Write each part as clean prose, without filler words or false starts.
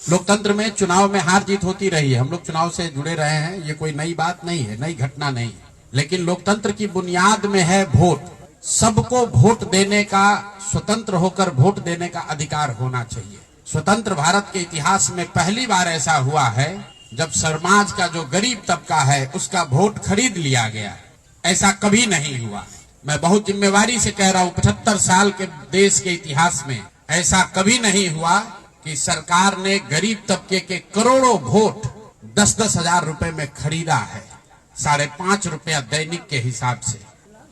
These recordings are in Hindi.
लोकतंत्र में चुनाव में हार जीत होती रही है। हम लोग चुनाव से जुड़े रहे हैं, ये कोई नई बात नहीं है, नई घटना नहीं है। लेकिन लोकतंत्र की बुनियाद में है वोट। सबको वोट देने का, स्वतंत्र होकर वोट देने का अधिकार होना चाहिए। स्वतंत्र भारत के इतिहास में पहली बार ऐसा हुआ है जब समाज का जो गरीब तबका है उसका वोट खरीद लिया गया। ऐसा कभी नहीं हुआ। मैं बहुत जिम्मेवारी से कह रहा हूं, 75 साल के देश के इतिहास में ऐसा कभी नहीं हुआ कि सरकार ने गरीब तबके के करोड़ों वोट 10-10 हजार रुपए में खरीदा है, 5.5 रुपया दैनिक के हिसाब से।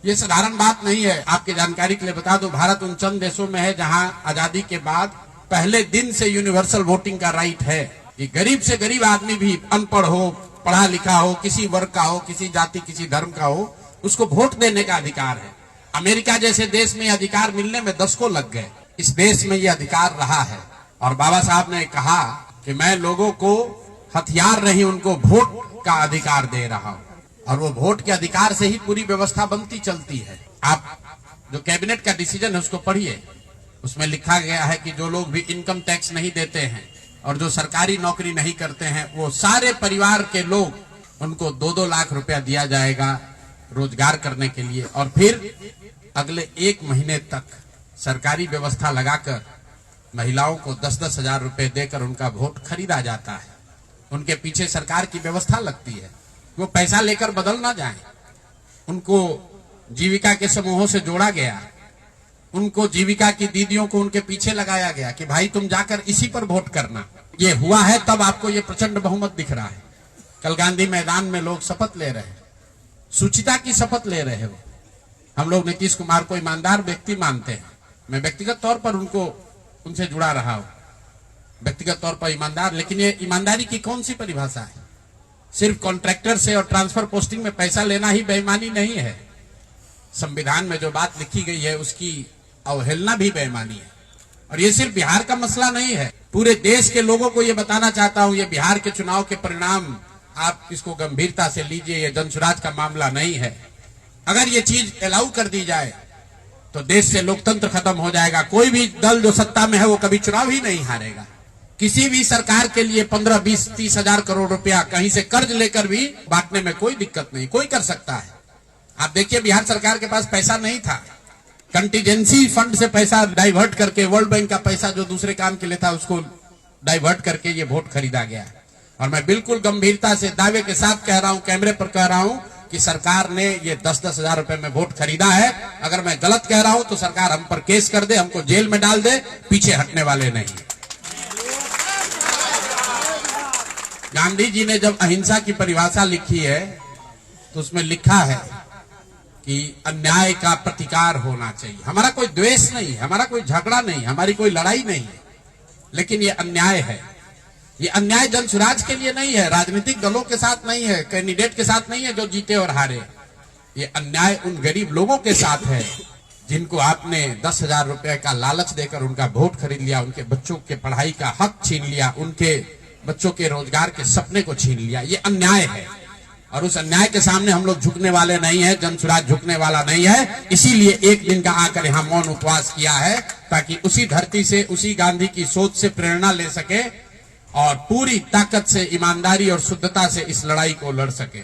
ये साधारण बात नहीं है। आपकी जानकारी के लिए बता दूं, भारत उन चंद देशों में है जहां आजादी के बाद पहले दिन से यूनिवर्सल वोटिंग का राइट है कि गरीब से गरीब आदमी भी, अनपढ़ हो, पढ़ा लिखा हो, किसी वर्ग का हो, किसी जाति किसी धर्म का हो, उसको वोट देने का अधिकार है। अमेरिका जैसे देश में अधिकार मिलने में 10 को लग गए। इस देश में यह अधिकार रहा है और बाबा साहब ने कहा कि मैं लोगों को हथियार नहीं, उनको वोट का अधिकार दे रहा हूं और वो वोट के अधिकार से ही पूरी व्यवस्था बनती चलती है। आप जो कैबिनेट का डिसीजन है उसको पढ़िए। उसमें लिखा गया है कि जो लोग भी इनकम टैक्स नहीं देते हैं और जो सरकारी नौकरी नहीं करते हैं, वो सारे परिवार के लोग, उनको 2-2 लाख रुपया दिया जाएगा रोजगार करने के लिए। और फिर अगले 1 महीने तक सरकारी व्यवस्था लगाकर महिलाओं को 10-10 हजार रुपए देकर उनका वोट खरीदा जाता है। उनके पीछे सरकार की व्यवस्था लगती है, वो पैसा लेकर बदल ना जाए। उनको जीविका के समूहों से जोड़ा गया, उनको जीविका की दीदियों को उनके पीछे लगाया गया कि भाई तुम जाकर इसी पर वोट करना। ये हुआ है तब आपको ये प्रचंड बहुमत दिख रहा है। कल गांधी मैदान में लोग शपथ ले रहे हैं, शुचिता की शपथ ले रहे हो। हम लोग नीतीश कुमार को ईमानदार व्यक्ति मानते हैं। मैं व्यक्तिगत तौर पर उनसे जुड़ा रहा हूं, व्यक्तिगत तौर पर ईमानदार। लेकिन ये ईमानदारी की कौन सी परिभाषा है? सिर्फ कॉन्ट्रैक्टर से और ट्रांसफर पोस्टिंग में पैसा लेना ही बेईमानी नहीं है। संविधान में जो बात लिखी गई है उसकी अवहेलना भी बेईमानी है। और ये सिर्फ बिहार का मसला नहीं है, पूरे देश के लोगों को ये बताना चाहता हूं, ये बिहार के चुनाव के परिणाम आप इसको गंभीरता से लीजिए। ये जनसुराज का मामला नहीं है। अगर ये चीज अलाउ कर दी जाए तो देश से लोकतंत्र खत्म हो जाएगा। कोई भी दल जो सत्ता में है वो कभी चुनाव ही नहीं हारेगा। किसी भी सरकार के लिए 15, 20, 30 हजार करोड़ रुपया कहीं से कर्ज लेकर भी बांटने में कोई दिक्कत नहीं, कोई कर सकता है। आप देखिए, बिहार सरकार के पास पैसा नहीं था, कंटीजेंसी फंड से पैसा डाइवर्ट करके, वर्ल्ड बैंक का पैसा जो दूसरे काम के लिए था उसको डाइवर्ट करके ये वोट खरीदा गया। और मैं बिल्कुल गंभीरता से दावे के साथ कह रहा हूं, कैमरे पर कह रहा हूं कि सरकार ने ये 10-10 हजार रुपए में वोट खरीदा है। अगर मैं गलत कह रहा हूं तो सरकार हम पर केस कर दे, हमको जेल में डाल दे, पीछे हटने वाले नहीं। गांधी जी ने जब अहिंसा की परिभाषा लिखी है तो उसमें लिखा है कि अन्याय का प्रतिकार होना चाहिए। हमारा कोई द्वेष नहीं है, हमारा कोई झगड़ा नहीं, हमारी कोई लड़ाई नहीं है, लेकिन ये अन्याय है। ये अन्याय जनसुराज के लिए नहीं है, राजनीतिक दलों के साथ नहीं है, कैंडिडेट के साथ नहीं है जो जीते और हारे। ये अन्याय उन गरीब लोगों के साथ है जिनको आपने 10 हजार रुपए का लालच देकर उनका वोट खरीद लिया, उनके बच्चों के पढ़ाई का हक छीन लिया, उनके बच्चों के रोजगार के सपने को छीन लिया। ये अन्याय है और उस अन्याय के सामने हम लोग झुकने वाले नहीं है, जनसुराज झुकने वाला नहीं है। इसीलिए एक दिन का आकर यहाँ मौन उपवास किया है ताकि उसी धरती से, उसी गांधी की सोच से प्रेरणा ले सके और पूरी ताकत से, ईमानदारी और शुद्धता से इस लड़ाई को लड़ सके।